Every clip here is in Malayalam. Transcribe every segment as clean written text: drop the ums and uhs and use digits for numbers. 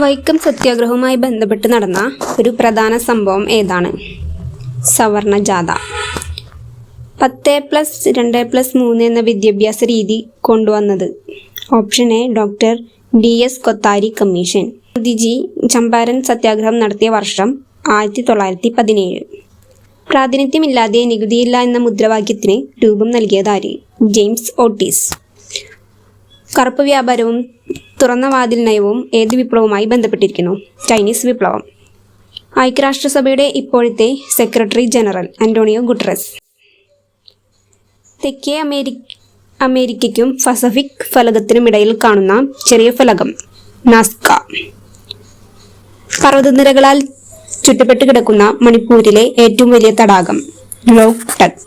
വൈക്കം സത്യാഗ്രഹവുമായി ബന്ധപ്പെട്ട് നടന്ന ഒരു പ്രധാന സംഭവം ഏതാണ്? സവർണ ജാഥ. 10+2+3 എന്ന വിദ്യാഭ്യാസ രീതി കൊണ്ടുവന്നത്? Option A doctor DS Kothari commission. Modiji Champaran സത്യാഗ്രഹം നടത്തിയ വർഷം 1917. പ്രാതിനിധ്യമില്ലാതെ നികുതിയില്ല എന്ന മുദ്രാവാക്യത്തിന് രൂപം നൽകിയതാര്? James Otis. കറുപ്പ് വ്യാപാരവും തുറന്ന വാതിൽ നയവും ഏത് വിപ്ലവവുമായി ബന്ധപ്പെട്ടിരിക്കുന്നു? ചൈനീസ് വിപ്ലവം. ഐക്യരാഷ്ട്രസഭയുടെ ഇപ്പോഴത്തെ സെക്രട്ടറി ജനറൽ അന്റോണിയോ ഗുട്ടറസ്. തെക്കേ അമേരിക്കയ്ക്കും പസഫിക് ഫലകത്തിനുമിടയിൽ കാണുന്ന ചെറിയ ഫലകം നാസ്ക. പർവ്വതനിരകളാൽ ചുറ്റപ്പെട്ട് കിടക്കുന്ന മണിപ്പൂരിലെ ഏറ്റവും വലിയ തടാകം ലോക്ടക്.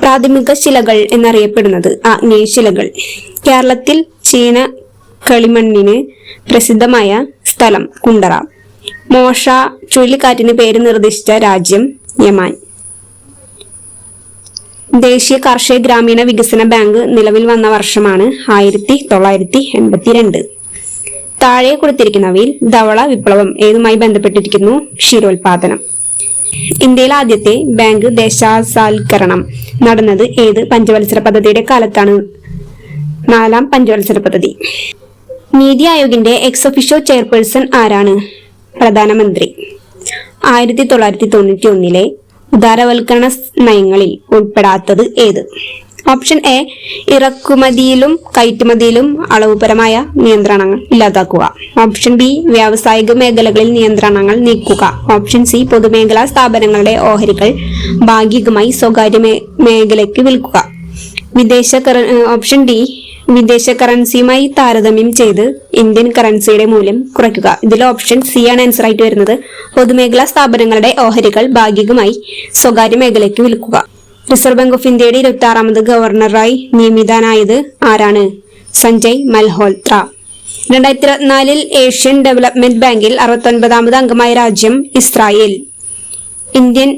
പ്രാഥമിക ശിലകൾ എന്നറിയപ്പെടുന്നത് ആഗ്നേയശിലകൾ. കേരളത്തിൽ ചീന കളിമണ്ണിന് പ്രസിദ്ധമായ സ്ഥലം കുണ്ടറ. മോഷ ചുഴലിക്കാറ്റിന് പേര് നിർദ്ദേശിച്ച രാജ്യം യമൻ. ദേശീയ കാർഷിക ഗ്രാമീണ വികസന ബാങ്ക് നിലവിൽ വന്ന വർഷമാണ് 1982. താഴെ കൊടുത്തിരിക്കുന്നവയിൽ ധവള വിപ്ലവം ഏതുമായി ബന്ധപ്പെട്ടിരിക്കുന്നു? ക്ഷീരോത്പാദനം. ഇന്ത്യയിൽ ആദ്യത്തെ ബാങ്ക് ദേശസാൽക്കരണം നടന്നത് ഏത് പഞ്ചവത്സര പദ്ധതിയുടെ കാലത്താണ്? 4ാം പഞ്ചവത്സര പദ്ധതി. നീതി ആയോഗിന്റെ എക്സ് ഒഫീഷ്യോ ചെയർപേഴ്സൺ ആരാണ്? പ്രധാനമന്ത്രി. 1991 ഉദാരവൽക്കരണ നയങ്ങളിൽ ഉൾപ്പെടാത്തത് ഏത്? ഓപ്ഷൻ എ ഇറക്കുമതിയിലും കയറ്റുമതിയിലും അളവുപരമായ നിയന്ത്രണങ്ങൾ ഇല്ലാതാക്കുക. ഓപ്ഷൻ ബി വ്യാവസായിക മേഖലകളിൽ നിയന്ത്രണങ്ങൾ നീക്കുക. ഓപ്ഷൻ സി പൊതുമേഖലാ സ്ഥാപനങ്ങളുടെ ഓഹരികൾ ഭാഗികമായി സ്വകാര്യ മേഖലയ്ക്ക് വിൽക്കുക. ഓപ്ഷൻ ഡി വിദേശ കറൻസിയുമായി താരതമ്യം ചെയ്ത് ഇന്ത്യൻ കറൻസിയുടെ മൂല്യം കുറയ്ക്കുക. ഇതിൽ ഓപ്ഷൻ സി ആണ് ആൻസർ ആയിട്ട് വരുന്നത്. പൊതുമേഖലാ സ്ഥാപനങ്ങളുടെ ഓഹരികൾ ഭാഗികമായി സ്വകാര്യ മേഖലയ്ക്ക് വിൽക്കുക. റിസർവ് ബാങ്ക് ഓഫ് ഇന്ത്യയുടെ 26ാമത് ഗവർണറായി നിയമിതനായത് ആരാണ്? സഞ്ജയ് മൽഹോത്ര. 2024 ഏഷ്യൻ ഡെവലപ്മെന്റ് ബാങ്കിൽ 69ാമത് അംഗമായ രാജ്യം ഇസ്രായേൽ. ഇന്ത്യൻ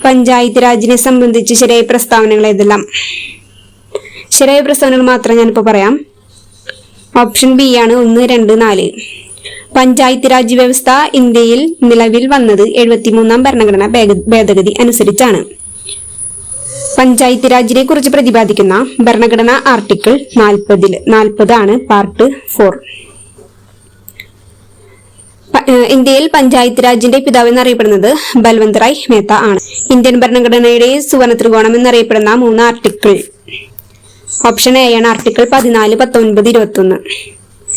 പഞ്ചായത്ത് രാജിനെ സംബന്ധിച്ച് ശരിയായ പ്രസ്താവനകൾ ഏതെല്ലാം? ശരിയായ പ്രസ്താവനകൾ മാത്രം ഞാനിപ്പോൾ പറയാം. ഓപ്ഷൻ ബി ആണ് 1, 2, 4. പഞ്ചായത്ത് രാജ് വ്യവസ്ഥ ഇന്ത്യയിൽ നിലവിൽ വന്നത് 73ാം ഭരണഘടനാ ഭേദഗതി അനുസരിച്ചാണ്. പഞ്ചായത്ത് രാജിനെ കുറിച്ച് പ്രതിപാദിക്കുന്ന ഭരണഘടന ആർട്ടിക്കിൾ 40 ആണ് പാർട്ട് 4. ഇന്ത്യയിൽ പഞ്ചായത്ത് രാജിന്റെ പിതാവ് എന്നറിയപ്പെടുന്നത് ബൽവന്ത് റായ് മേത്ത ആണ്. ഇന്ത്യൻ ഭരണഘടനയുടെ സുവർണ ത്രികോണം എന്നറിയപ്പെടുന്ന 3 ആർട്ടിക്കിൾ. ഓപ്ഷൻ എ ആണ് ആർട്ടിക്കിൾ 14, 19, 21.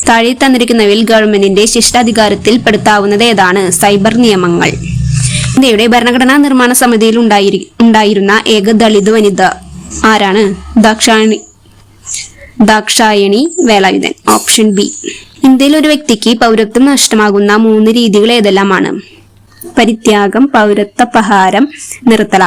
താഴെ തന്നിരിക്കുന്നവയിൽ ഗവൺമെന്റിന്റെ ശിഷ്ടാധികാരത്തിൽ പെടുത്താവുന്നത് ഏതാണ്? സൈബർ നിയമങ്ങൾ. ഇന്ത്യയുടെ ഭരണഘടനാ നിർമ്മാണ സമിതിയിൽ ഉണ്ടായിരുന്ന ഏക ദളിത് വനിത ആരാണ്? ദാക്ഷായണി വേലായുധൻ. Option B. ഇന്ത്യയിൽ ഒരു വ്യക്തിക്ക് പൗരത്വം നഷ്ടമാകുന്ന 3 രീതികൾ ഏതെല്ലാമാണ്? പരിത്യാഗം, പൗരത്വപഹാരം, നിർത്തലാക്കം.